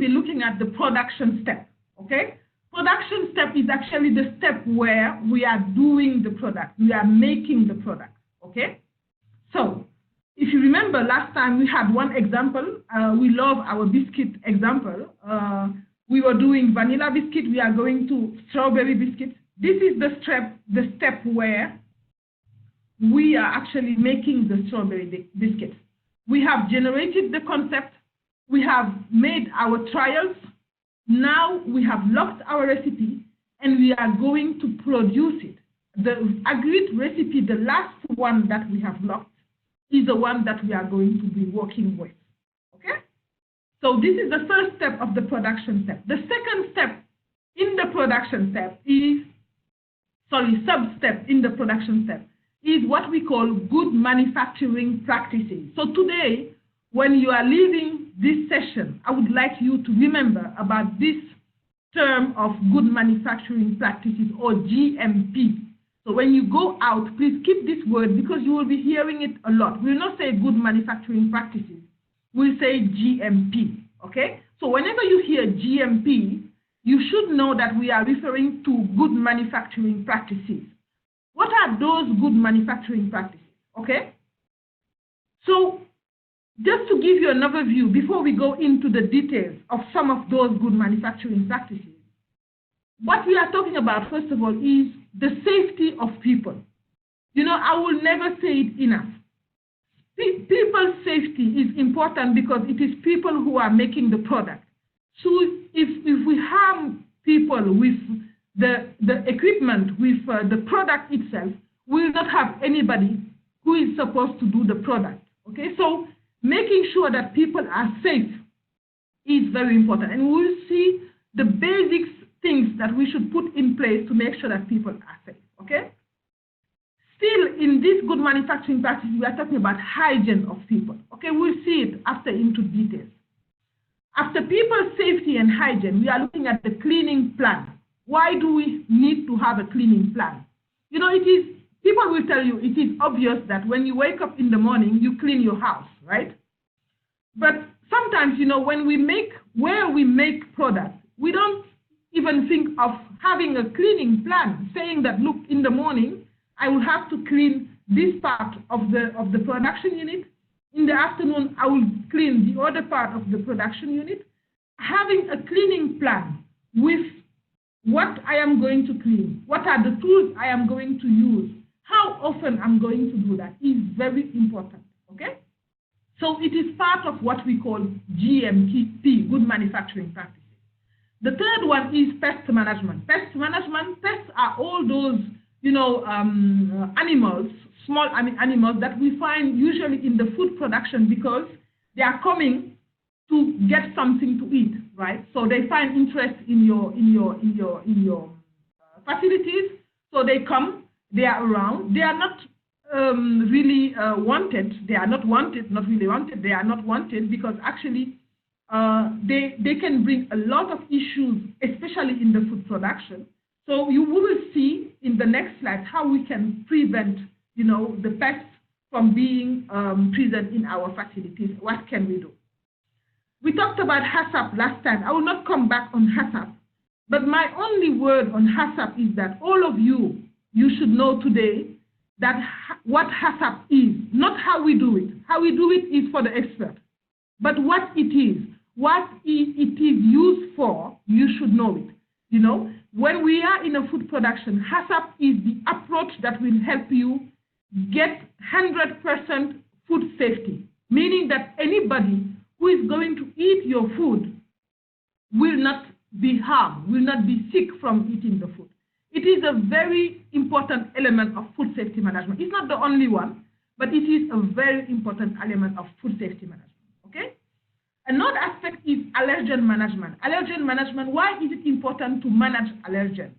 be looking at the production step, okay? Production step is actually the step where we are doing the product, we are making the product, okay? So, if you remember last time we had one example, we love our biscuit example. We were doing vanilla biscuit, we are going to strawberry biscuit. This is the step where we are actually making the strawberry biscuit. We have generated the concept, we have made our trials, now we have locked our recipe and we are going to produce it. The agreed recipe, the last one that we have locked, is the one that we are going to be working with, okay? So this is the first step of the production step. The second step in the production step is, sub-step in the production step, is what we call good manufacturing practices. So today, when you are leaving this session, I would like you to remember about this term of good manufacturing practices, or GMP. So when you go out, please keep this word because you will be hearing it a lot. We will not say good manufacturing practices, we'll say GMP, okay? So whenever you hear GMP, you should know that we are referring to good manufacturing practices. What are those good manufacturing practices, okay? So just to give you another view, before we go into the details of some of those good manufacturing practices, what we are talking about, first of all, is the safety of people. You know, I will never say it enough. People's safety is important because it is people who are making the product. So if we harm people with the equipment, with the product itself, we will not have anybody who is supposed to do the product, okay? So making sure that people are safe is very important. And we'll see the basics things that we should put in place to make sure that people are safe, okay? Still, in this good manufacturing practice, we are talking about hygiene of people, okay? We'll see it after into details. After people's safety and hygiene, we are looking at the cleaning plan. Why do we need to have a cleaning plan? You know, people will tell you it is obvious that when you wake up in the morning, you clean your house, right? But sometimes, you know, when we make products, we don't even think of having a cleaning plan, saying that, look, in the morning, I will have to clean this part of the production unit. In the afternoon, I will clean the other part of the production unit. Having a cleaning plan with what I am going to clean, what are the tools I am going to use, how often I'm going to do that is very important, okay? So it is part of what we call GMP, good manufacturing practices. The third one is pest management. Pest management, pests are all those, you know, animals, small animals that we find usually in the food production because they are coming to get something to eat, right? So they find interest in your facilities. So they come, they are around. They are not really wanted. They are not wanted, not really wanted. They are not wanted because actually they can bring a lot of issues, especially in the food production. So you will see in the next slide how we can prevent, you know, the pests from being present in our facilities. What can we do? We talked about HACCP last time. I will not come back on HACCP, but my only word on HACCP is that all of you should know today that what HACCP is, not how we do it. How we do it is for the expert, but what it is used for, you should know it. You know, when we are in a food production, HACCP is the approach that will help you get 100% food safety, meaning that anybody who is going to eat your food will not be harmed, will not be sick from eating the food. It is a very important element of food safety management. It's not the only one, but it is a very important element of food safety management, okay? Another aspect is allergen management. Allergen management, why is it important to manage allergen?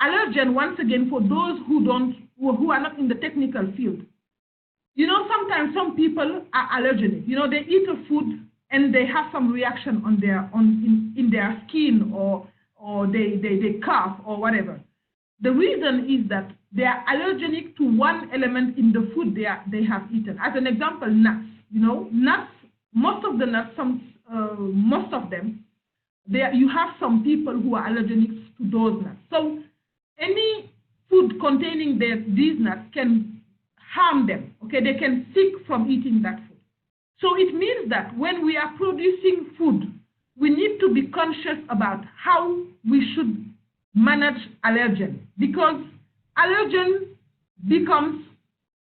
Allergen, once again, for those who are not in the technical field, you know, sometimes some people are allergenic. You know, they eat a food and they have some reaction in their skin or they cough or whatever. The reason is that they are allergenic to one element in the food they have eaten. As an example, nuts. You know, nuts. Most of the nuts, most of them you have some people who are allergic to those nuts. So any food containing these nuts can harm them. Okay, they can sick from eating that food. So it means that when we are producing food, we need to be conscious about how we should manage allergen, because allergen becomes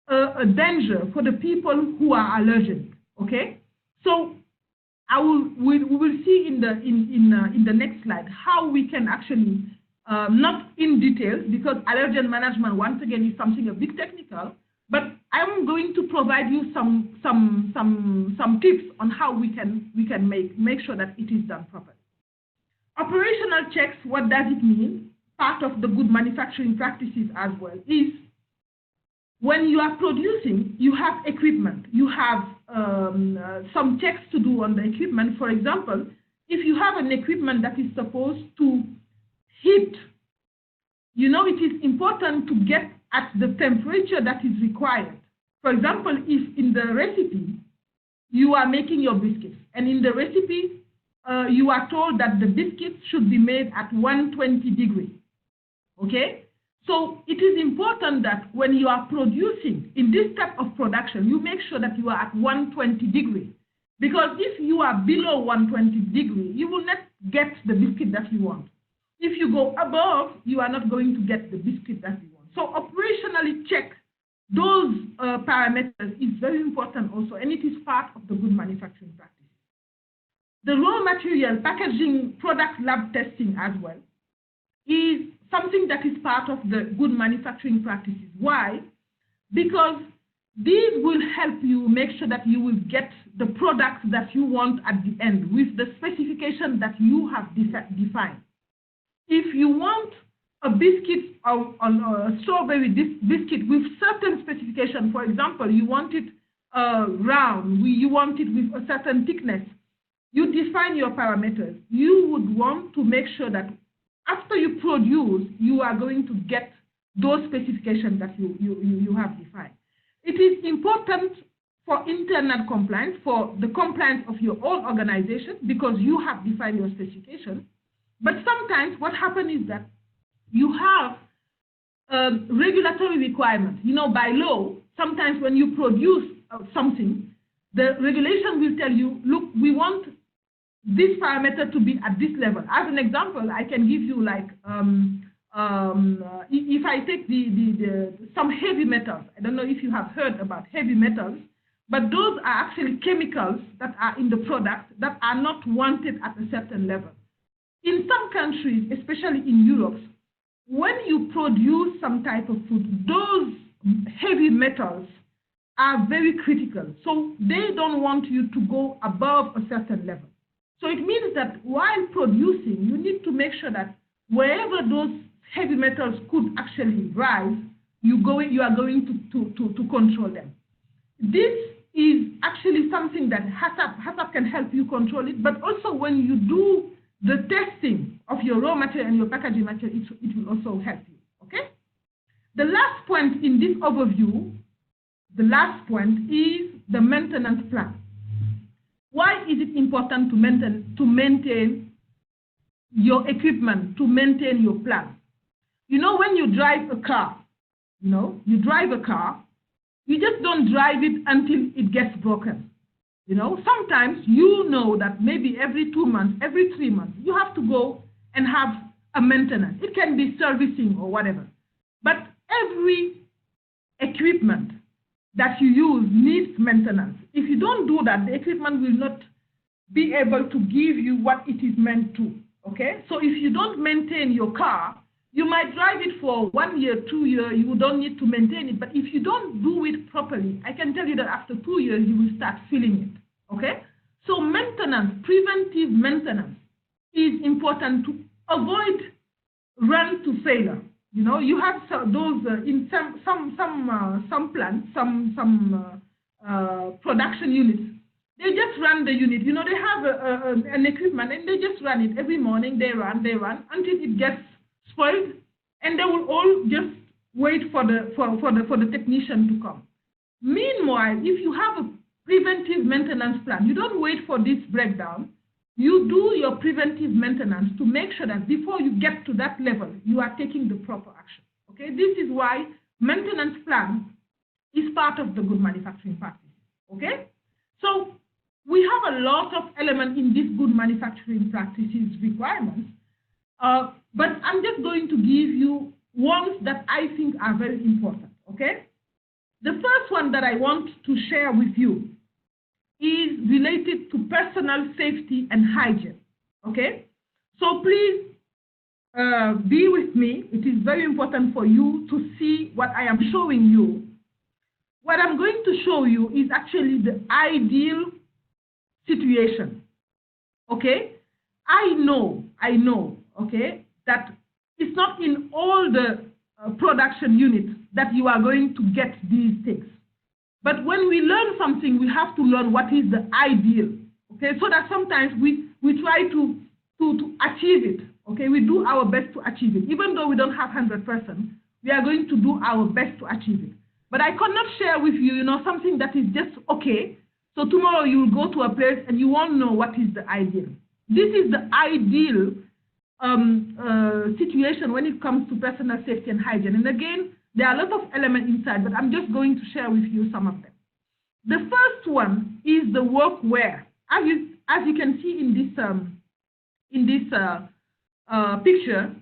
a danger for the people who are allergic. Okay, so we will see in the next slide how we can actually not in details, because allergen management once again is something a bit technical, but I'm going to provide you some tips on how we can make sure that it is done properly. Operational checks, what does it mean? Part of the good manufacturing practices as well is when you are producing, you have equipment. You have some checks to do on the equipment. For example, if you have an equipment that is supposed to heat, you know, it is important to get at the temperature that is required. For example, if in the recipe you are making your biscuits, and in the recipe you are told that the biscuits should be made at 120 degrees, okay? So it is important that when you are producing in this type of production, you make sure that you are at 120 degrees. Because if you are below 120 degrees, you will not get the biscuit that you want. If you go above, you are not going to get the biscuit that you want. So operationally check those parameters is very important also, and it is part of the good manufacturing practice. The raw material packaging product lab testing as well is something that is part of the good manufacturing practices. Why? Because these will help you make sure that you will get the product that you want at the end with the specification that you have defined. If you want a biscuit or a strawberry biscuit with certain specification, for example, you want it round, you want it with a certain thickness, you define your parameters. You would want to make sure that after you produce, you are going to get those specifications that you have defined. It is important for internal compliance, for the compliance of your own organization, because you have defined your specification. But sometimes what happens is that you have regulatory requirements. You know, by law, sometimes when you produce something, the regulation will tell you, look, we want this parameter to be at this level. As an example, I can give you like, if I take some heavy metals, I don't know if you have heard about heavy metals, but those are actually chemicals that are in the product that are not wanted at a certain level. In some countries, especially in Europe, when you produce some type of food, those heavy metals are very critical. So they don't want you to go above a certain level. So it means that while producing, you need to make sure that wherever those heavy metals could actually rise, you are going to control them. This is actually something that HACCP can help you control it, but also when you do the testing of your raw material and your packaging material, it will also help you, okay? The last point in this overview, the last point is the maintenance plan. Why is it important to maintain your equipment, to maintain your plant? You know, when you drive a car, you just don't drive it until it gets broken. You know, sometimes you know that maybe every 2 months, every 3 months, you have to go and have a maintenance. It can be servicing or whatever. But every equipment that you use needs maintenance. If you don't do that, the equipment will not be able to give you what it is meant to, okay? So if you don't maintain your car, you might drive it for 1 year, 2 years, you don't need to maintain it. But if you don't do it properly, I can tell you that after 2 years, you will start feeling it, okay? So maintenance, preventive maintenance is important to avoid run to failure. You know, you have those in some plants, some production units. They just run the unit. You know, they have an equipment and they just run it every morning. They run until it gets spoiled, and they will all just wait for the technician to come. Meanwhile, if you have a preventive maintenance plan, you don't wait for this breakdown. you do your preventive maintenance to make sure that before you get to that level, you are taking the proper action. Okay, this is why maintenance plan is part of the good manufacturing practice. Okay, so we have a lot of elements in this good manufacturing practices requirements, but I'm just going to give you ones that I think are very important. Okay, the first one that I want to share with you is related to personal safety and hygiene. Okay, so please be with me. It is very important for you to see what I am showing you. What I'm going to show you is actually the ideal situation. Okay, I know, okay, that it's not in all the production units that you are going to get these things. But when we learn something, we have to learn what is the ideal, okay? So that sometimes we try to achieve it, okay? We do our best to achieve it. Even though we don't have 100%, we are going to do our best to achieve it. But I cannot share with you, you know, something that is just okay. So tomorrow you will go to a place and you won't know what is the ideal. This is the ideal situation when it comes to personal safety and hygiene. And again, there are a lot of elements inside, but I'm just going to share with you some of them. The first one is the workwear. As you can see in this picture,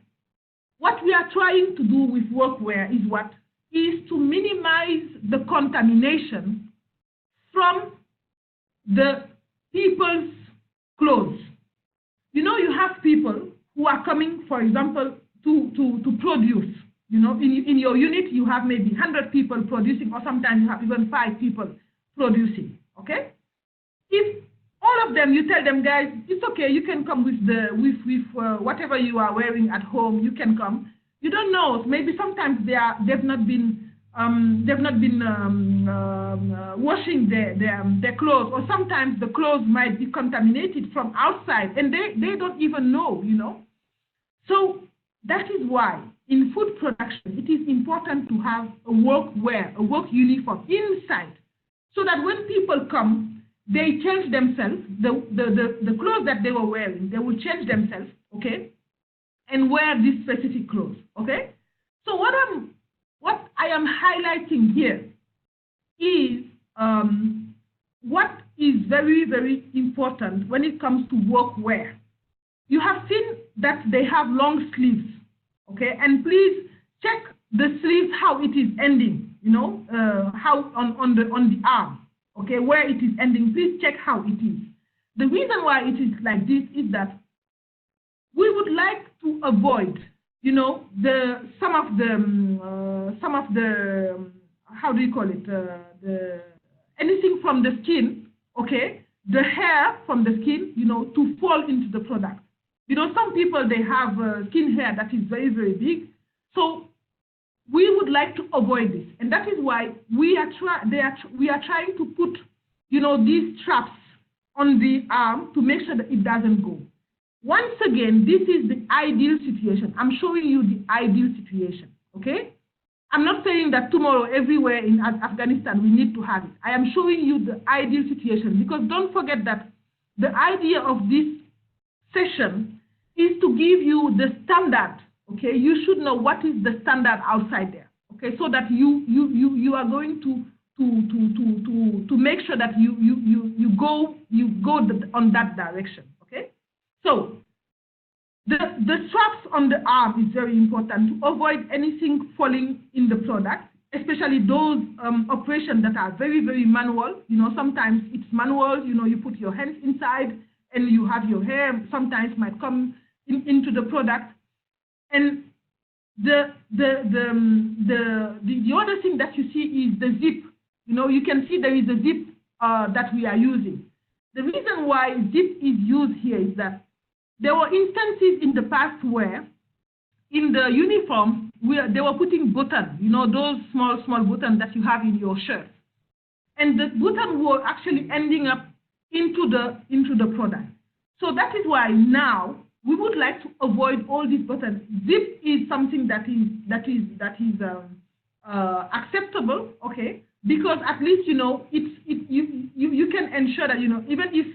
what we are trying to do with workwear is to minimize the contamination from the people's clothes. You know, you have people who are coming, for example, to produce. You know, in your unit, you have maybe 100 people producing, or sometimes you have even 5 people producing, okay? If all of them, you tell them, guys, it's okay, you can come with whatever you are wearing at home, you can come. You don't know, maybe sometimes they've not been washing their clothes, or sometimes the clothes might be contaminated from outside, and they don't even know, you know? So that is why in food production, it is important to have a workwear, a work uniform inside, so that when people come, they change themselves, the clothes that they were wearing, they will change themselves, okay, and wear this specific clothes, okay? So what I am highlighting here is what is very, very important when it comes to workwear. You have seen that they have long sleeves, okay? And please check the sleeves, how it is ending, you know, how on the arm, okay, where it is ending. Please check how it is. The reason why it is like this is that we would like to avoid, you know, some of the how do you call it, anything from the skin, okay, the hair from the skin, you know, to fall into the product. You know, some people, they have skin hair that is very, very big. So we would like to avoid this. And that is why we are trying to put, you know, these straps on the arm to make sure that it doesn't go. Once again, this is the ideal situation. I'm showing you the ideal situation, okay? I'm not saying that tomorrow everywhere in Afghanistan we need to have it. I am showing you the ideal situation, because don't forget that the idea of this session is to give you the standard, okay? You should know what is the standard outside there, okay? So that you are going to make sure that you go on that direction, okay? So the straps on the arm is very important to avoid anything falling in the product, especially those operations that are very, very manual. You know, sometimes it's manual, you know, you put your hands inside and you have your hair sometimes might come into the product. And the other thing that you see is the zip. You know, you can see there is a zip that we are using. The reason why zip is used here is that there were instances in the past where in the uniform, they were putting buttons, you know, those small buttons that you have in your shirt. And the buttons were actually ending up into the product. So that is why now we would like to avoid all these buttons. Zip is something that is acceptable, okay? Because at least, you know, you can ensure that, you know, even if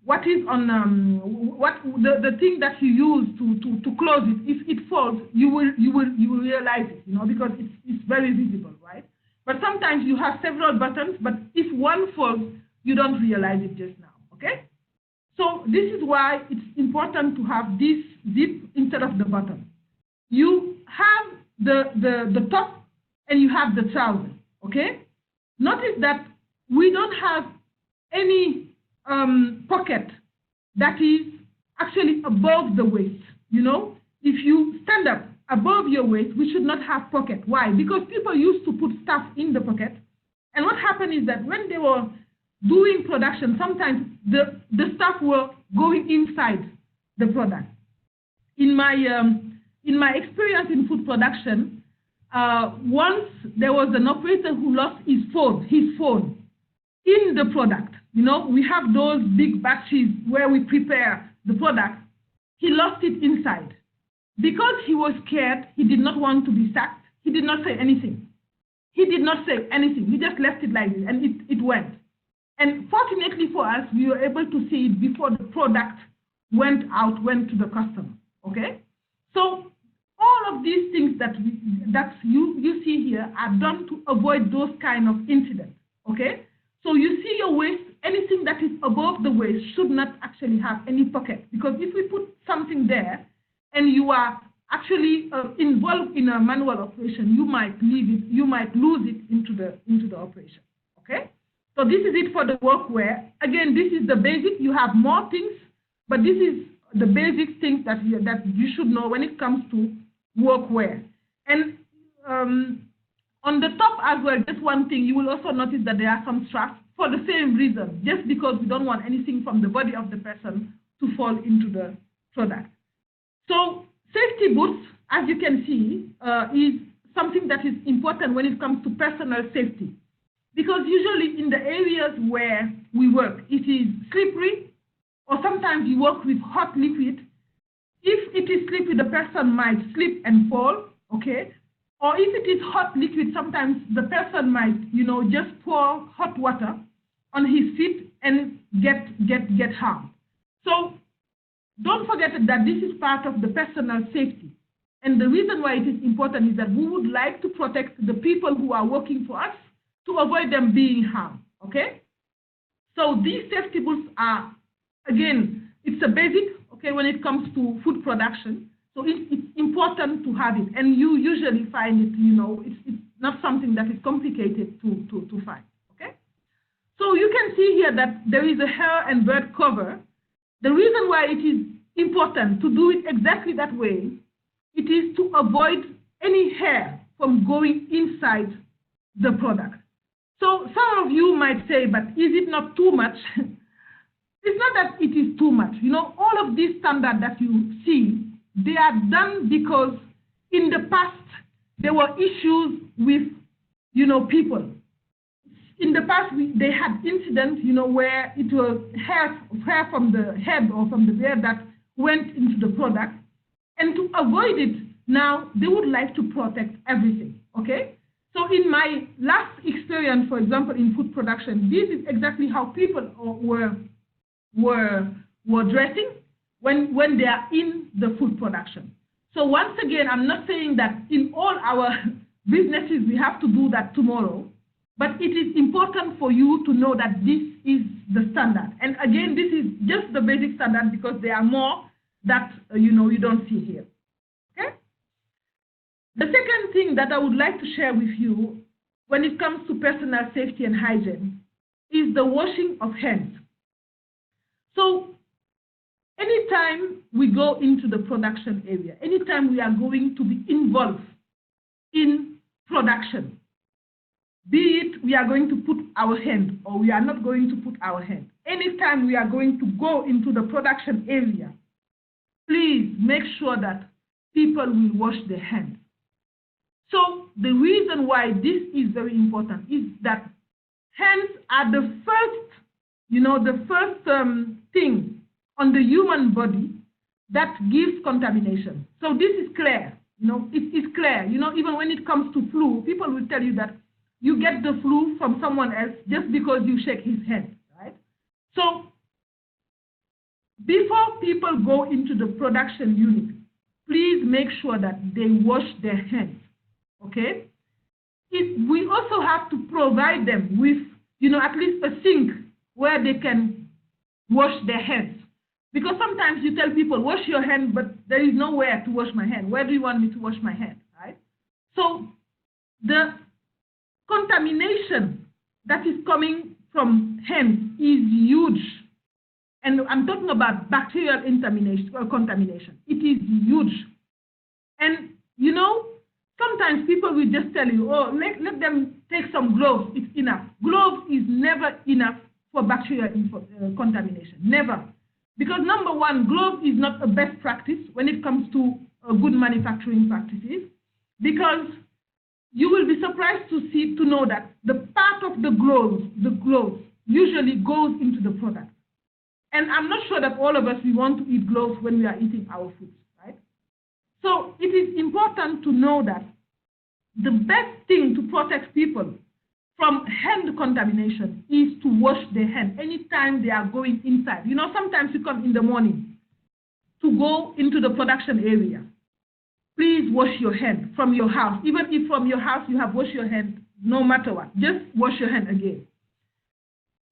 what is on what the thing that you use to close it. If it falls, you will realize it, because it's very visible, right? But sometimes you have several buttons, but if one falls, you don't realize it just now. Okay? So this is why it's important to have this zip instead of the bottom. You have the top and you have the trouser. Okay? Notice that we don't have any pocket that is actually above the waist. If you stand up above your waist, we should not have pocket. Why? Because people used to put stuff in the pocket, and what happened is that when they were doing production, sometimes the stuff were going inside the product. In my experience in food production, once there was an operator who lost his phone in the product. We have those big batches where we prepare the product. He lost it inside. Because he was scared, he did not want to be sacked, he did not say anything. He just left it like this, and it went. And fortunately for us, we were able to see it before the product went to the customer. Okay? So all of these things that you see here are done to avoid those kind of incidents. Okay? So you see your waist, anything that is above the waist should not actually have any pocket, because if we put something there and you are actually involved in a manual operation, you might lose it into the operation. Okay? So this is it for the workwear. Again, this is the basic. You have more things, but this is the basic things that you should know when it comes to workwear. And on the top as well, just one thing, you will also notice that there are some straps for the same reason, just because we don't want anything from the body of the person to fall into the product. So safety boots, as you can see, is something that is important when it comes to personal safety. Because usually in the areas where we work, it is slippery, or sometimes you work with hot liquid. If it is slippery, the person might slip and fall, okay? Or if it is hot liquid, sometimes the person might, just pour hot water on his feet and get harmed. So don't forget that this is part of the personal safety. And the reason why it is important is that we would like to protect the people who are working for us to avoid them being harmed, okay? So these safety boots are, again, it's a basic, okay, when it comes to food production. So it's important to have it. And you usually find it, it's not something that is complicated to find, okay? So you can see here that there is a hair and bird cover. The reason why it is important to do it exactly that way, it is to avoid any hair from going inside the product. So some of you might say, but is it not too much? It's not that it is too much. All of these standards that you see, they are done because in the past, there were issues with, people. In the past, they had incidents, where it was hair from the head or from the beard that went into the product. And to avoid it, now they would like to protect everything, okay? So in my last experience, for example, in food production, this is exactly how people were dressing when they are in the food production. So once again, I'm not saying that in all our businesses we have to do that tomorrow, but it is important for you to know that this is the standard. And again, this is just the basic standard because there are more that you don't see here. Okay? The second thing that I would like to share with you when it comes to personal safety and hygiene is the washing of hands. So anytime we go into the production area, anytime we are going to be involved in production, be it we are going to put our hand or we are not going to put our hand, anytime we are going to go into the production area, please make sure that people will wash their hands. So the reason why this is very important is that hands are the first thing on the human body that gives contamination. So this is clear, it's clear. Even when it comes to flu, people will tell you that you get the flu from someone else just because you shake his hand, right? So before people go into the production unit, please make sure that they wash their hands, okay? We also have to provide them with, at least a sink where they can wash their hands. Because sometimes you tell people, wash your hand, but there is nowhere to wash my hand. Where do you want me to wash my hand, right? So the contamination that is coming from hands is huge. And I'm talking about bacterial contamination. It is huge. And, sometimes people will just tell you, oh, let them take some gloves, it's enough. Gloves is never enough for bacterial contamination, never. Because number one, gloves is not a best practice when it comes to good manufacturing practices, because you will be surprised to know that the part of the gloves usually goes into the product. And I'm not sure that all of us, we want to eat gloves when we are eating our food, right? So it is important to know that the best thing to protect people from hand contamination is to wash their hands anytime they are going inside. Sometimes you come in the morning to go into the production area. Please wash your hand from your house. Even if from your house you have washed your hand, no matter what, just wash your hand again.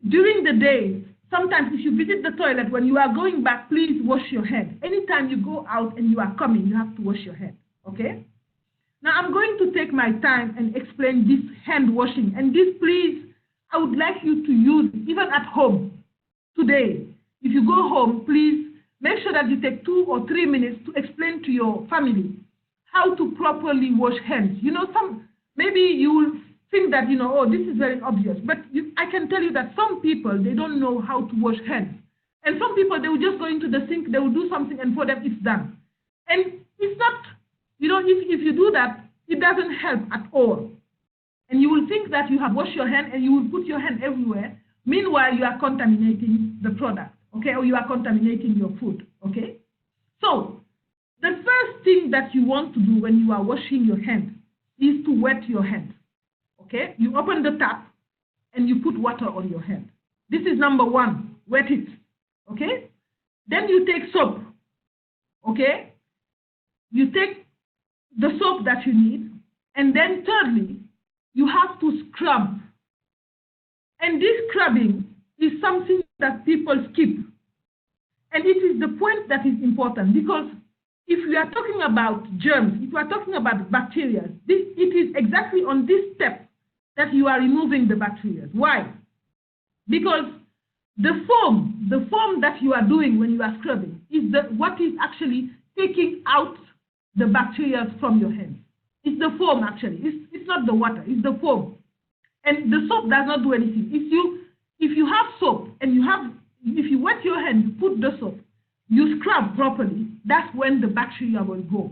During the day, sometimes if you visit the toilet, when you are going back, please wash your hand. Anytime you go out and you are coming, you have to wash your hand, okay? Now I'm going to take my time and explain this hand washing. And this, please, I would like you to use even at home today. If you go home, please make sure that you take 2 or 3 minutes to explain to your family how to properly wash hands. Maybe you will think that, oh, this is very obvious, but I can tell you that some people, they don't know how to wash hands. And some people, they will just go into the sink, they will do something, and for them, it's done. And it's not, if you do that, it doesn't help at all. And you will think that you have washed your hand and you will put your hand everywhere. Meanwhile, you are contaminating the product, okay? Or you are contaminating your food, okay? So the first thing that you want to do when you are washing your hands is to wet your hands. Okay, you open the tap and you put water on your hand. This is number one, wet it, okay? Then you take soap, okay? You take the soap that you need, and then thirdly, you have to scrub. And this scrubbing is something that people skip. And it is the point that is important, because if we are talking about germs, if we are talking about bacteria, it is exactly on this step that you are removing the bacteria. Why? Because the foam that you are doing when you are scrubbing is what is actually taking out the bacteria from your hands. It's the foam actually. It's not the water, it's the foam. And the soap does not do anything. If you have soap and if you wet your hand, put the soap, you scrub properly, that's when the bacteria will go.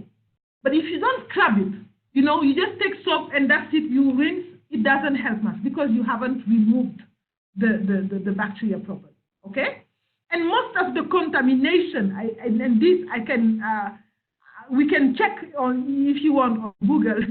But if you don't scrub it, you just take soap and that's it, you rinse, it doesn't help much because you haven't removed the bacteria properly, okay? And most of the contamination, we can check on if you want on Google,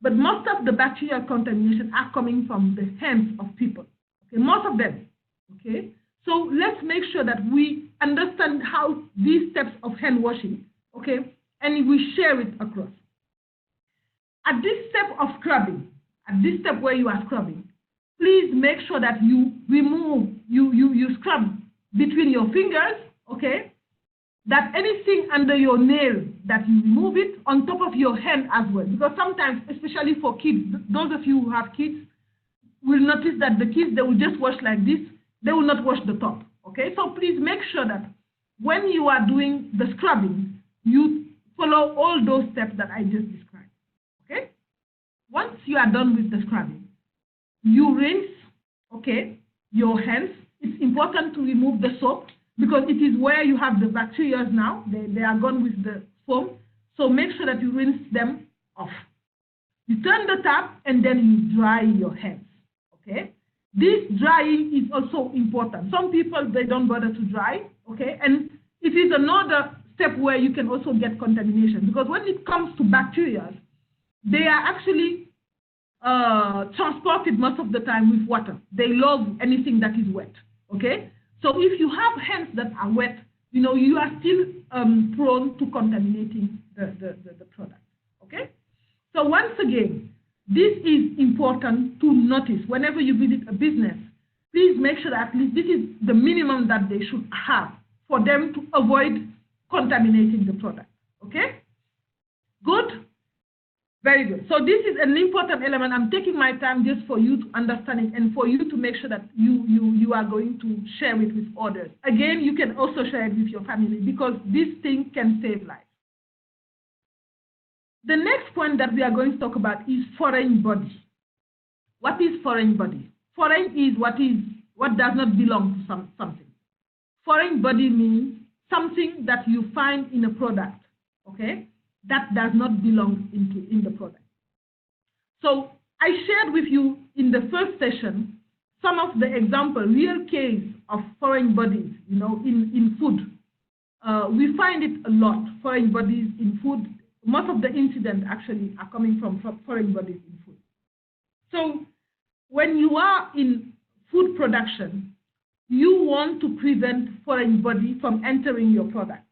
but most of the bacterial contamination are coming from the hands of people, okay? Most of them, okay? So let's make sure that we understand how these steps of hand washing, okay, and we share it across. At this step of scrubbing, at this step where you are scrubbing, please make sure that you remove, you scrub between your fingers, okay? That anything under your nail, that you remove it on top of your hand as well. Because sometimes, especially for kids, those of you who have kids will notice that the kids, they will just wash like this, they will not wash the top, okay? So please make sure that when you are doing the scrubbing, you follow all those steps that I just described, okay? Once you are done with the scrubbing, you rinse, okay, your hands. It's important to remove the soap because it is where you have the bacteria now. They are gone with the foam. So make sure that you rinse them off. You turn the tap and then you dry your hands, okay? This drying is also important. Some people, they don't bother to dry, okay? And it is another step where you can also get contamination because when it comes to bacteria, they are actually transported most of the time with water. They love anything that is wet, okay? So if you have hands that are wet, you are still prone to contaminating the product. Okay? So once again, this is important to notice whenever you visit a business. Please make sure that at least this is the minimum that they should have for them to avoid contaminating the product. Okay? Good? Very good. So this is an important element. I'm taking my time just for you to understand it and for you to make sure that you are going to share it with others. Again, you can also share it with your family because this thing can save lives. The next point that we are going to talk about is foreign body. What is foreign body? Foreign is what does not belong to something. Foreign body means something that you find in a product, okay, that does not belong in the product. So I shared with you in the first session some of the real case of foreign bodies, in food. We find it a lot, foreign bodies in food. Most of the incidents actually are coming from foreign bodies in food. So when you are in food production, you want to prevent foreign body from entering your product.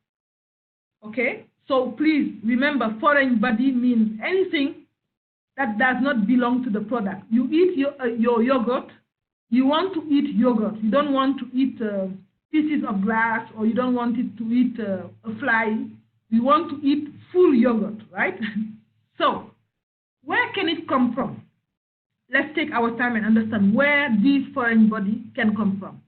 Okay? So please remember, foreign body means anything that does not belong to the product. You eat your yogurt, you want to eat yogurt. You don't want to eat pieces of glass, or you don't want it to eat a fly. You want to eat full yogurt, right? So where can it come from? Let's take our time and understand where this foreign body can come from.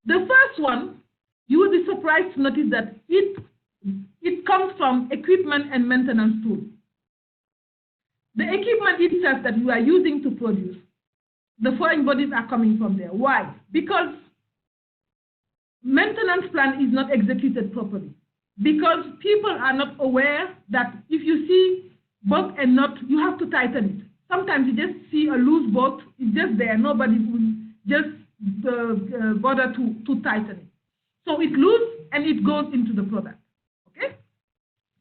The first one, you will be surprised to notice that it comes from equipment and maintenance tools. The equipment itself that you are using to produce, the foreign bodies are coming from there. Why? Because maintenance plan is not executed properly. Because people are not aware that if you see bolt and nut, you have to tighten it. Sometimes you just see a loose bolt, it's just there, nobody will just bother to tighten it. So it's loose and it goes into the product. Okay?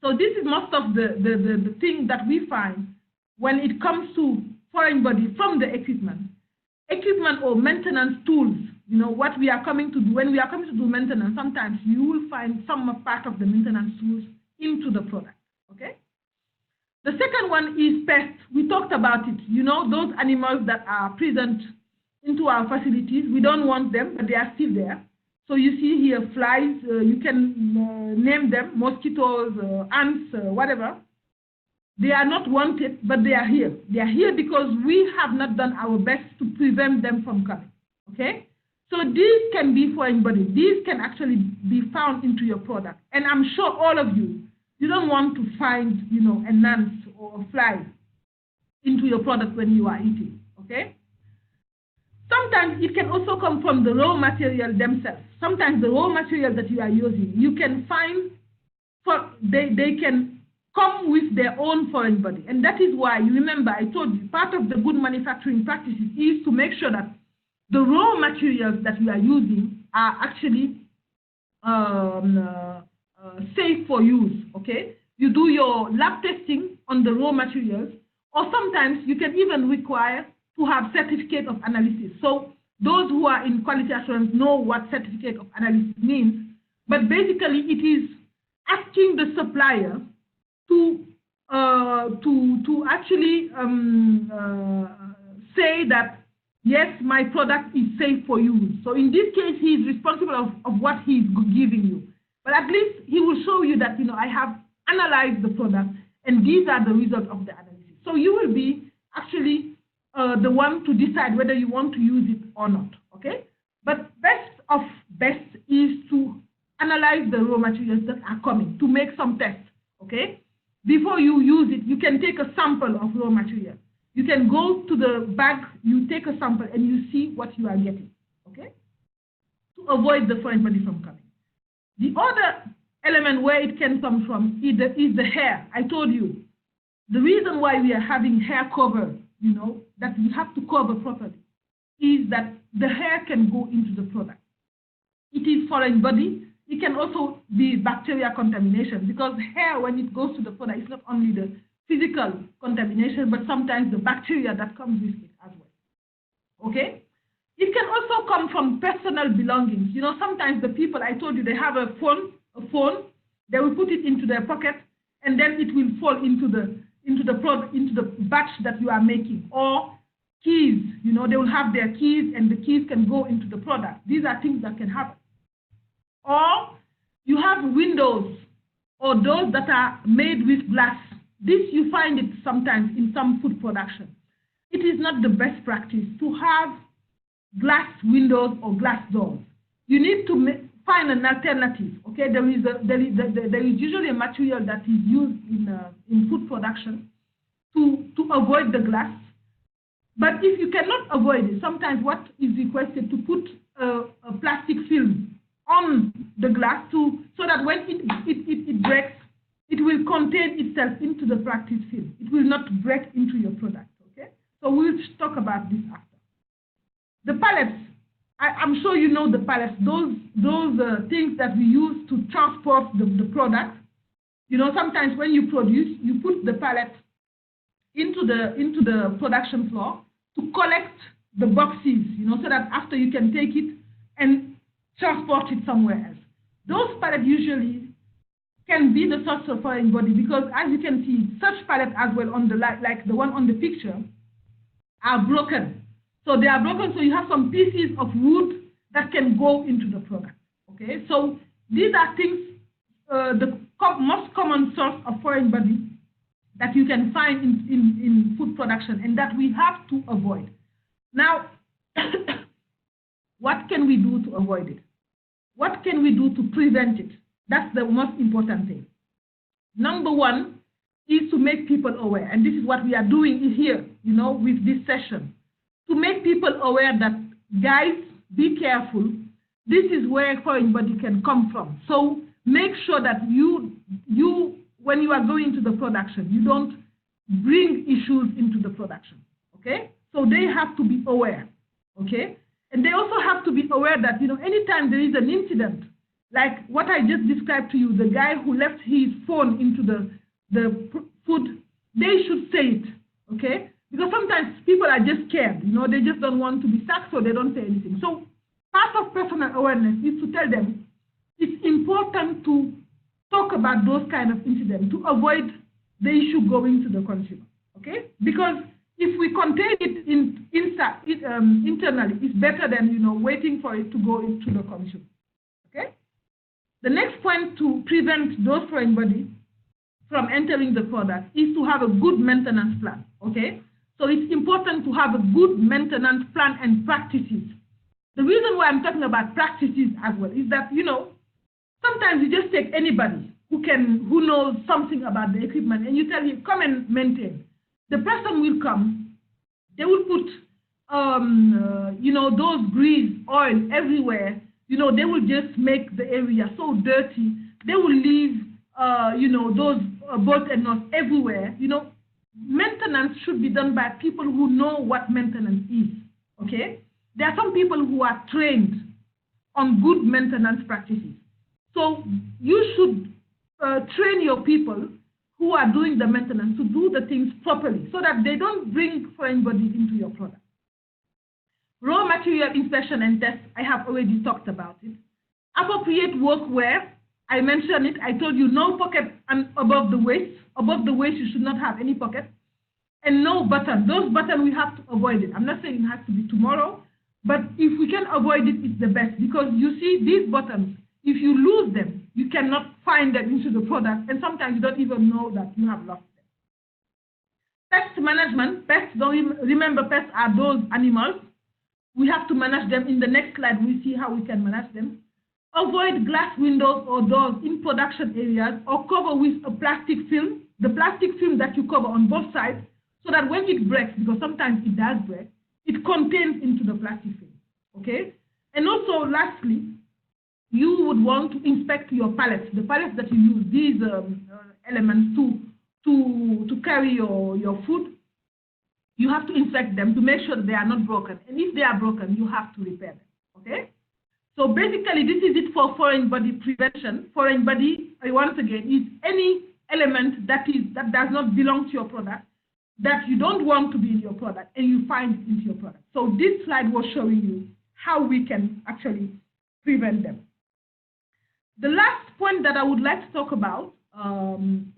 So this is most of the thing that we find when it comes to foreign body from the equipment or maintenance tools. What we are coming to do, when we are coming to do maintenance, sometimes you will find some part of the maintenance tools into the product. Okay? The second one is pests. We talked about it. Those animals that are present into our facilities, we don't want them, but they are still there. So you see here flies, you can name them, mosquitoes, ants, whatever. They are not wanted, but they are here. They are here because we have not done our best to prevent them from coming. Okay? So these can be foreign bodies. These can actually be found into your product. And I'm sure all of you don't want to find, an ant or a fly into your product when you are eating. Okay? Sometimes it can also come from the raw material themselves. Sometimes the raw material that you are using, you can find, they can come with their own foreign body. And that is why, you remember, I told you, part of the good manufacturing practices is to make sure that the raw materials that you are using are actually safe for use, okay? You do your lab testing on the raw materials, or sometimes you can even require to have certificate of analysis. So those who are in quality assurance know what certificate of analysis means, but basically it is asking the supplier to actually say that, yes, my product is safe for use. So in this case, he is responsible of what he is giving you. But at least he will show you that, I have analyzed the product, and these are the results of the analysis. So you will be actually the one to decide whether you want to use it or not, okay? But best of best is to analyze the raw materials that are coming, to make some tests, okay? Before you use it, you can take a sample of raw material. You can go to the bag, you take a sample, and you see what you are getting, okay? To avoid the foreign body from coming. The other element where it can come from is the hair. I told you, the reason why we are having hair cover, that you have to cover properly, is that the hair can go into the product. It is foreign body. It can also be bacteria contamination, because hair, when it goes to the product, it's not only the physical contamination, but sometimes the bacteria that comes with it as well. Okay? It can also come from personal belongings. You know, sometimes the people, I told you, they have a phone, they will put it into their pocket, and then it will fall into the batch that you are making. Or keys, you know, they will have their keys, and the keys can go into the product. These are things that can happen. Or you have windows or doors that are made with glass. This, you find it sometimes in some food production. It is not the best practice to have glass windows or glass doors. You need to find an alternative. Okay, there is usually a material that is used in food production to avoid the glass. But if you cannot avoid it, sometimes what is requested to put a plastic film on the glass so that when it breaks, it will contain itself into the plastic film. It will not break into your product. Okay, so we'll talk about this after. The pallets, I'm sure you know the pallets. Those things that we use to transport the product. You know, sometimes when you produce, you put the pallet into the production floor to collect the boxes. You know, so that after you can take it and transport it somewhere else. Those pallets usually can be the source of foreign body because, as you can see, such pallets as well on the like the one on the picture are broken. So they are broken. So you have some pieces of wood that can go into the product. Okay. So these are things, the most common source of foreign body that you can find in food production, and that we have to avoid. Now, what can we do to avoid it? What can we do to prevent it? That's the most important thing. Number one is to make people aware, and this is what we are doing here, you know, with this session, to make people aware that, guys, be careful. This is where foreign body can come from. So make sure that you when you are going to the production, you don't bring issues into the production. Okay? So they have to be aware. Okay? And they also have to be aware that, you know, anytime there is an incident, like what I just described to you, the guy who left his phone into the food, they should say it, okay? Because sometimes people are just scared, you know, they just don't want to be sacked, so they don't say anything. So part of personal awareness is to tell them it's important to talk about those kind of incidents to avoid the issue going to the consumer, okay? Because if we contain it internally, it's better than, you know, waiting for it to go into the consumer. Okay. The next point to prevent those foreign bodies from entering the product is to have a good maintenance plan. Okay. So it's important to have a good maintenance plan and practices. The reason why I'm talking about practices as well is that, you know, sometimes you just take anybody who knows something about the equipment and you tell him, come and maintain. The person will come, they will put, you know, those grease, oil everywhere. You know, they will just make the area so dirty. They will leave, you know, those bolts and nuts everywhere. You know, maintenance should be done by people who know what maintenance is, okay? There are some people who are trained on good maintenance practices. So you should train your people who are doing the maintenance to do the things properly so that they don't bring foreign bodies into your product. Raw material inspection and test, I have already talked about it. Appropriate workwear, I mentioned it. I told you no pocket above the waist. Above the waist, you should not have any pocket. And no button. Those buttons, we have to avoid it. I'm not saying it has to be tomorrow, but if we can avoid it, it's the best. Because you see, these buttons, if you lose them, you cannot find them into the product, and sometimes you don't even know that you have lost them. Pest management. Pests, don't remember, pests are those animals. We have to manage them. In the next slide, we see how we can manage them. Avoid glass windows or doors in production areas, or cover with a plastic film, the plastic film that you cover on both sides, so that when it breaks, because sometimes it does break, it contains into the plastic film, okay? And also, lastly, you would want to inspect your pallets, the pallets that you use, these elements to carry your food. You have to inspect them to make sure that they are not broken. And if they are broken, you have to repair them, okay? So basically, this is it for foreign body prevention. Foreign body, once again, is any element that does not belong to your product, that you don't want to be in your product and you find it into your product. So this slide was showing you how we can actually prevent them. The last point that I would like to talk about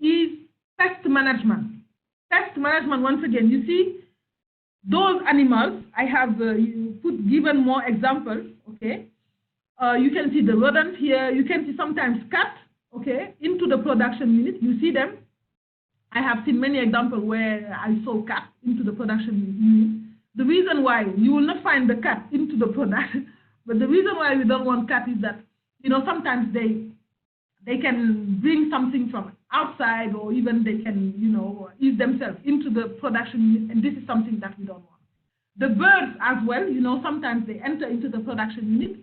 is pest management. Pest management, once again, you see those animals, I have given more examples, okay? You can see the rodents here, you can see sometimes cats, okay, into the production unit, you see them. I have seen many examples where I saw cats into the production unit. The reason why you will not find the cat into the product, but the reason why we don't want cats is that, sometimes they can bring something from outside, or even they can, ease themselves into the production unit, and this is something that we don't want. The birds as well, sometimes they enter into the production unit.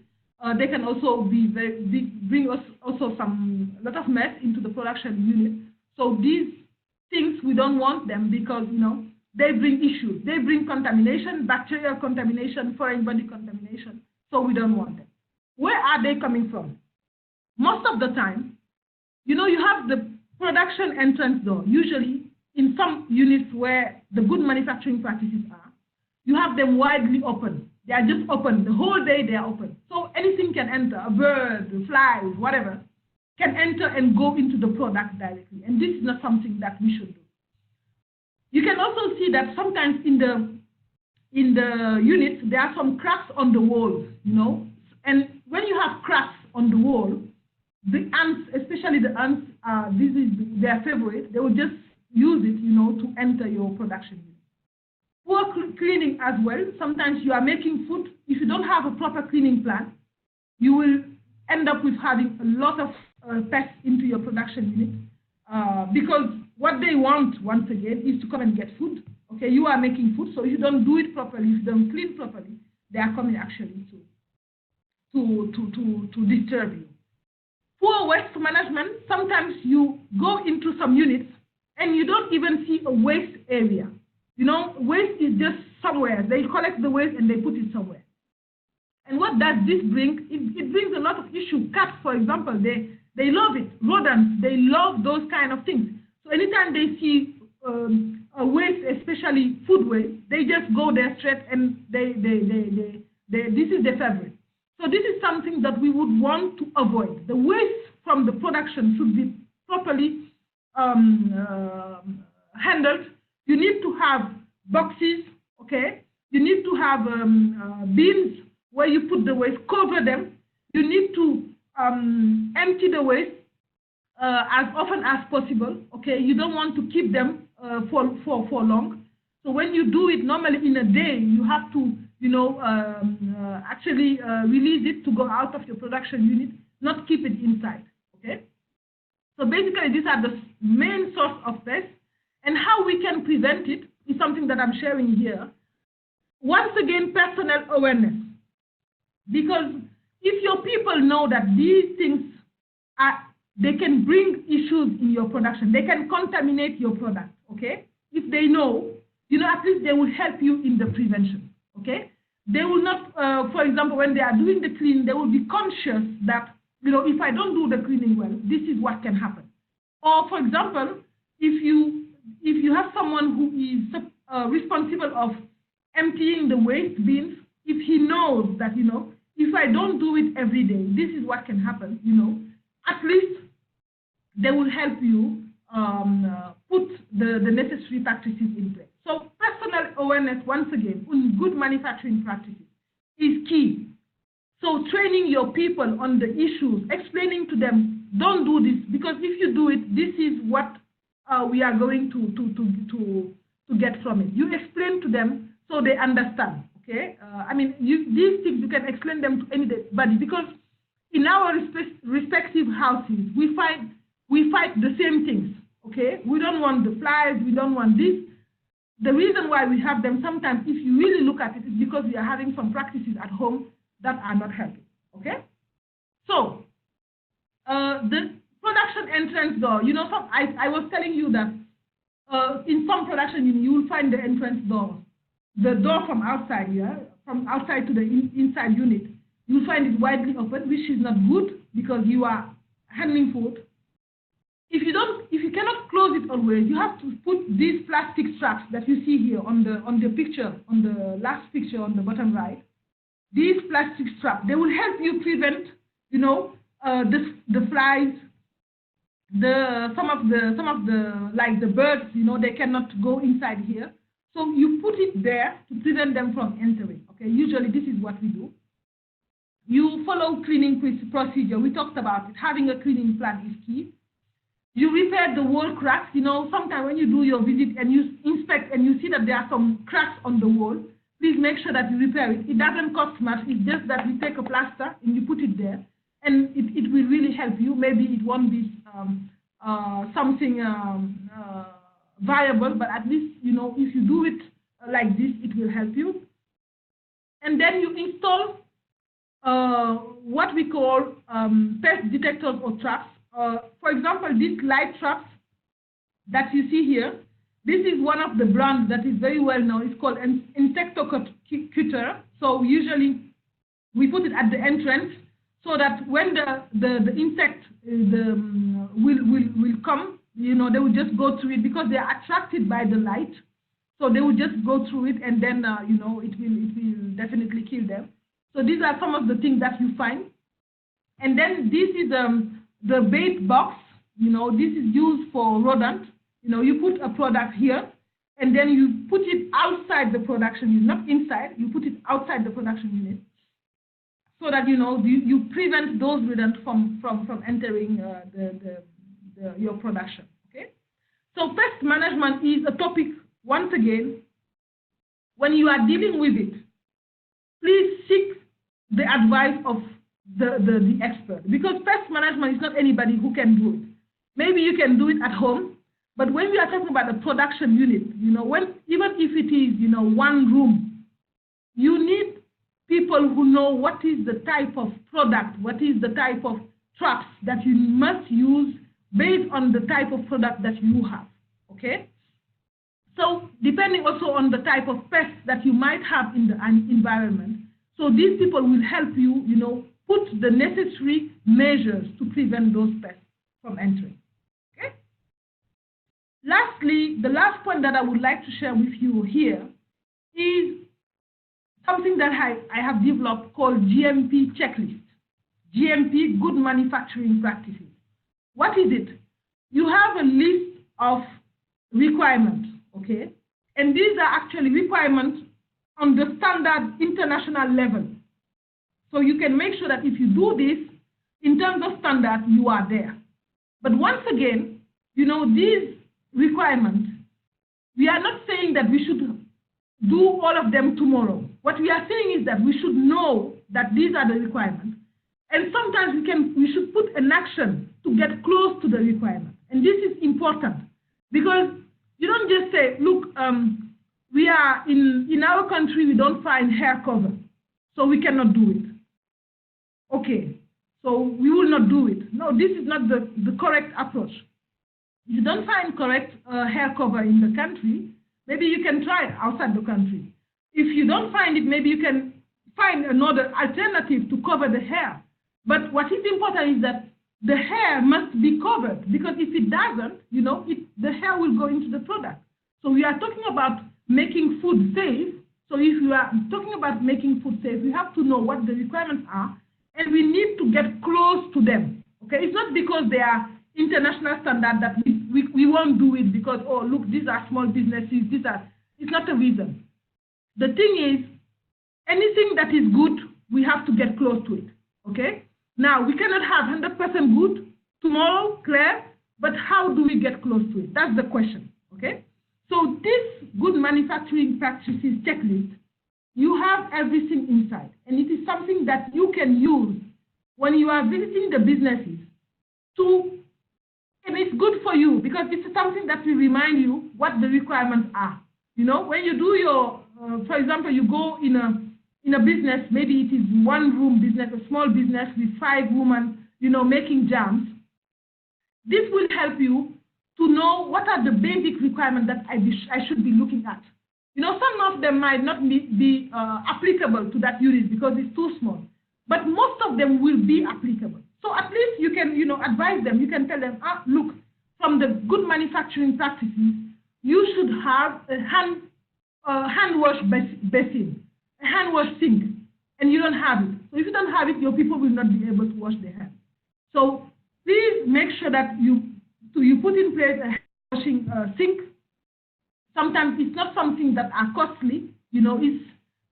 They can also bring us also a lot of mess into the production unit. So these things, we don't want them because, they bring issues. They bring contamination, bacterial contamination, foreign body contamination. So we don't want them. Where are they coming from? Most of the time, you have the production entrance door. Usually, in some units where the good manufacturing practices are, you have them widely open. They are just open. The whole day they are open. So anything can enter, a bird, flies, whatever, can enter and go into the product directly. And this is not something that we should do. You can also see that sometimes in the units, there are some cracks on the walls, And when you have cracks on the wall, the ants, especially the ants, this is their favorite. They will just use it, to enter your production unit. Poor cleaning as well. Sometimes you are making food. If you don't have a proper cleaning plan, you will end up with having a lot of pests into your production unit because what they want, once again, is to come and get food. Okay, you are making food, so if you don't do it properly, if you don't clean properly, they are coming actually to disturb you. Poor waste management. Sometimes you go into some units and you don't even see a waste area. Waste is just somewhere. They collect the waste and they put it somewhere. And what does this bring? It brings a lot of issues. Cats, for example, they love it. Rodents, they love those kind of things. So anytime they see a waste, especially food waste, they just go there straight and this is their favorite. So this is something that we would want to avoid. The waste from the production should be properly handled. You need to have boxes, okay? You need to have bins where you put the waste, cover them. You need to empty the waste as often as possible, okay? You don't want to keep them for long. So when you do it normally in a day, you have to, actually release it to go out of your production unit, not keep it inside, okay? So basically, these are the main source of pests, and how we can prevent it is something that I'm sharing here. Once again, personnel awareness. Because if your people know that these things they can bring issues in your production, they can contaminate your product, okay? If they know, at least they will help you in the prevention, okay? They will not, for example, when they are doing the cleaning, they will be conscious that, if I don't do the cleaning well, this is what can happen. Or, for example, if you have someone who is responsible of emptying the waste bins, if he knows that, if I don't do it every day, this is what can happen, at least they will help you put the necessary practices in place. So personal awareness, once again, on good manufacturing practices is key. So training your people on the issues, explaining to them, don't do this, because if you do it, this is what we are going to get from it. You explain to them so they understand, okay? These things, you can explain them to anybody, because in our respective houses, we fight the same things, okay? We don't want the flies, we don't want this. The reason why we have them sometimes, if you really look at it, is because we are having some practices at home that are not helping, okay? So, the production entrance door, I was telling you that in some production unit, you will find the entrance door, the door from outside, from outside to the inside unit. You'll find it widely open, which is not good because you are handling food. If you cannot close it it always, you have to put these plastic straps that you see here on the picture, on the last picture on the bottom right. These plastic straps, they will help you prevent, you know, the flies, some of the like the birds, you know, they cannot go inside here. So you put it there to prevent them from entering. Okay, usually this is what we do. You follow cleaning procedure. We talked about it. Having a cleaning plan is key. You repair the wall cracks. You know, sometimes when you do your visit and you inspect and you see that there are some cracks on the wall, please make sure that you repair it. It doesn't cost much. It's just that you take a plaster and you put it there, and it will really help you. Maybe it won't be something viable, but at least, you know, if you do it like this, it will help you. And then you install what we call pest detectors or traps. For example, these light traps that you see here, this is one of the brands that is very well known. It's called Insectocutter. So usually we put it at the entrance so that when the insect will come, you know, they will just go through it because they are attracted by the light. So they will just go through it, and then you know, it will definitely kill them. So these are some of the things that you find. And then this is the bait box. You know, this is used for rodent. You know, you put a product here, and then you put it outside the production unit, not inside. You put it outside the production unit, so that, you know, you prevent those rodents from entering your production. Okay. So pest management is a topic. Once again, when you are dealing with it, please seek the advice of the expert, because pest management is not anybody who can do it. Maybe you can do it at home, but when we are talking about a production unit, you know, even if it is, you know, one room, you need people who know what is the type of product, what is the type of traps that you must use based on the type of product that you have. Okay. So depending also on the type of pests that you might have in the environment, so these people will help you, you know, put the necessary measures to prevent those pests from entering. Okay. Lastly, the last point that I would like to share with you here is something that I have developed called GMP checklist. GMP, Good Manufacturing Practices. What is it? You have a list of requirements. Okay, and these are actually requirements on the standard international level. So you can make sure that if you do this, in terms of standard, you are there. But once again, you know, these requirements, we are not saying that we should do all of them tomorrow. What we are saying is that we should know that these are the requirements. And sometimes we should put an action to get close to the requirement. And this is important, because you don't just say, look, we are in our country, we don't find hair cover, so we cannot do it. Okay, so we will not do it. No, this is not the correct approach. If you don't find correct hair cover in the country, maybe you can try it outside the country. If you don't find it, maybe you can find another alternative to cover the hair. But what is important is that the hair must be covered, because if it doesn't, you know, the hair will go into the product. So we are talking about making food safe. So if you are talking about making food safe, we have to know what the requirements are, and we need to get close to them. Okay, it's not because they are international standard that we won't do it because, oh, look, these are small businesses. It's not a reason. The thing is, anything that is good, we have to get close to it. Okay. Now, we cannot have 100% good tomorrow, Claire, but how do we get close to it? That's the question, okay? So this Good Manufacturing Practices checklist, you have everything inside, and it is something that you can use when you are visiting the businesses and it's good for you, because it's something that will remind you what the requirements are. You know, when you do your, for example, you go in a business, maybe it is one-room business, a small business with 5 women, you know, making jams. This will help you to know what are the basic requirements that I should be looking at. You know, some of them might not be applicable to that unit because it's too small, but most of them will be applicable. So at least you can, you know, advise them. You can tell them, look, from the good manufacturing practices, you should have a hand wash basin, a hand wash sink, and you don't have it. So if you don't have it, your people will not be able to wash their hands. So please make sure that you put in place a hand washing sink. Sometimes it's not something that are costly, it's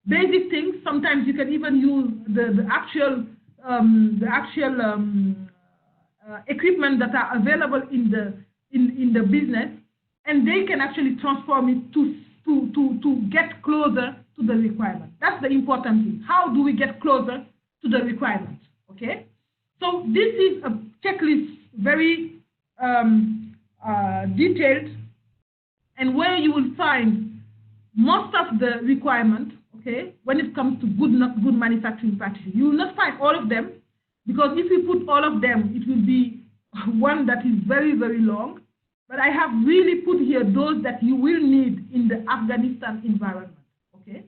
basic things. Sometimes you can even use the actual equipment that are available in the business, and they can actually transform it to get closer to the requirement. That's the important thing. How do we get closer to the requirement? Okay. So this is a checklist, very detailed, and where you will find most of the requirement. Okay, when it comes to good manufacturing practices, you will not find all of them, because if you put all of them, it will be one that is very, very long. But I have really put here those that you will need in the Afghanistan environment. Okay,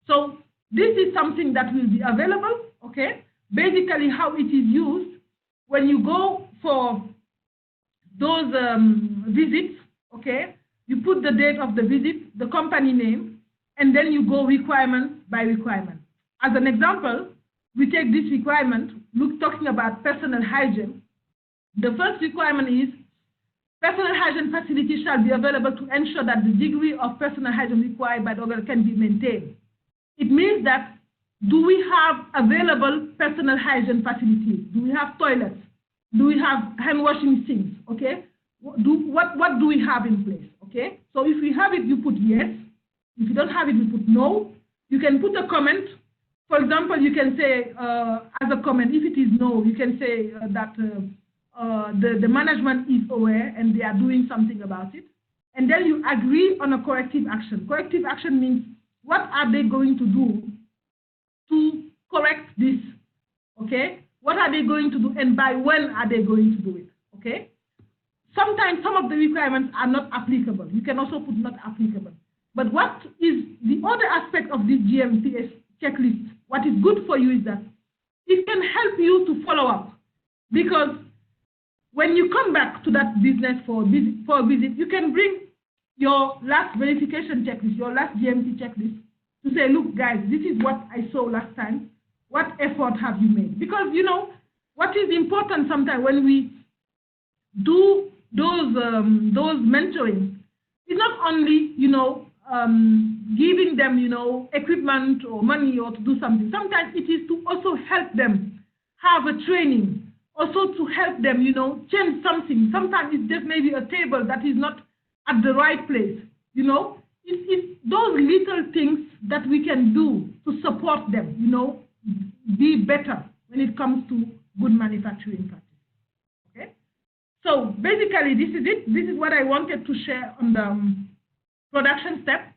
so this is something that will be available. Okay, basically how it is used when you go for those visits. Okay, you put the date of the visit, the company name, and then you go requirement by requirement. As an example, we take this requirement, talking about personal hygiene. The first requirement is personal hygiene facilities shall be available to ensure that the degree of personal hygiene required by the organ can be maintained. It means that, do we have available personal hygiene facilities? Do we have toilets? Do we have hand washing sinks? Okay. What do we have in place? Okay. So if we have it, you put yes. If you don't have it, you put no. You can put a comment. For example, you can say as a comment, if it is no, you can say that the management is aware and they are doing something about it. And then you agree on a corrective action. Corrective action means, what are they going to do to correct this? Okay? What are they going to do, and by when are they going to do it? Okay? Sometimes some of the requirements are not applicable. You can also put not applicable. But what is the other aspect of this GMPS checklist? What is good for you is that it can help you to follow up, because when you come back to that business for a visit, you can bring your last verification checklist, your last GMP checklist, to say, look, guys, this is what I saw last time. What effort have you made? Because, what is important sometimes when we do those mentoring, is not only, giving them, equipment or money or to do something. Sometimes it is to also help them have a training, also to help them, change something. Sometimes it's just maybe a table that is not at the right place. It's those little things that we can do to support them, be better when it comes to good manufacturing practice. Okay? So basically, this is it. This is what I wanted to share on the production step.